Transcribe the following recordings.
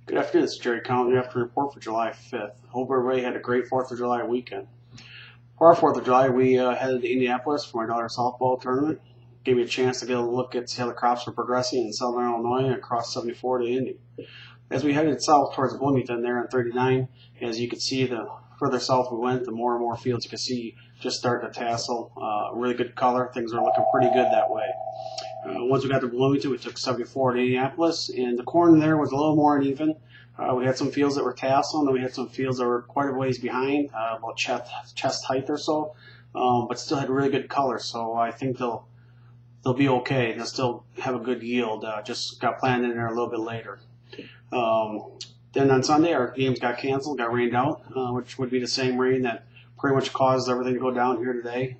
Good afternoon, it's Jerry County after report for July 5th. Hope everybody had a great 4th of July weekend. For our 4th of July, we headed to Indianapolis for my daughter's softball tournament. Gave me a chance to get a look at how the crops were progressing in southern Illinois and across 74 to Indy. As we headed south towards Bloomington there on 39, as you could see, the further south we went, the more and more fields you could see just starting to tassel. Really good color. Things were looking pretty good that way. Once we got to Bloomington, we took 74 to Indianapolis, and the corn there was a little more uneven. We had some fields that were tasseling, and we had some fields that were quite a ways behind, about chest height or so, but still had really good color. So I think they'll be okay. They'll still have a good yield. Just got planted in there a little bit later. Then on Sunday, our games got canceled, got rained out, which would be the same rain that pretty much caused everything to go down here today.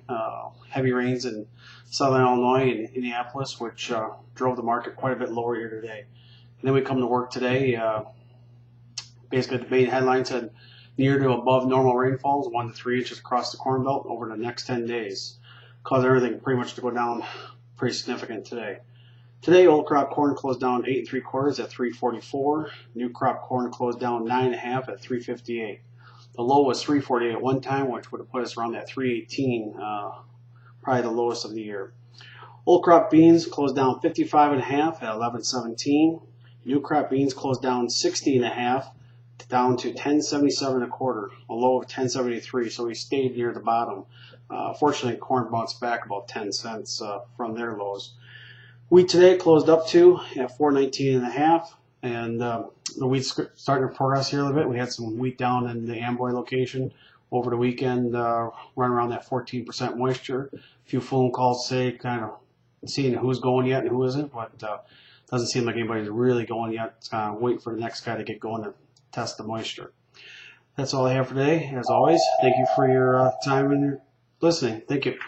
Heavy rains in southern Illinois and Indianapolis, which drove the market quite a bit lower here today. And then we come to work today. Basically, the main headline said near to above normal rainfalls, 1 to 3 inches across the Corn Belt over the next 10 days. Caused everything pretty much to go down pretty significant today. Today, old crop corn closed down 8 3/4 at 344. New crop corn closed down 9 1/2 at 358. The low was 348 at one time, which would have put us around that 318, probably the lowest of the year. Old crop beans closed down 55 1/2 at 1117. New crop beans closed down 60 1/2 down to 1077 1/4, a low of 1073. So we stayed near the bottom. Fortunately, corn bounced back about 10 cents from their lows. Wheat today closed up at 419 1/2, and the wheat's starting to progress here a little bit. We had some wheat down in the Amboy location over the weekend, running around that 14% moisture. A few phone calls today, kind of seeing who's going yet and who isn't, but doesn't seem like anybody's really going yet. Wait for the next guy to get going to test the moisture. That's all I have for today. As always, thank you for your time and your listening. Thank you.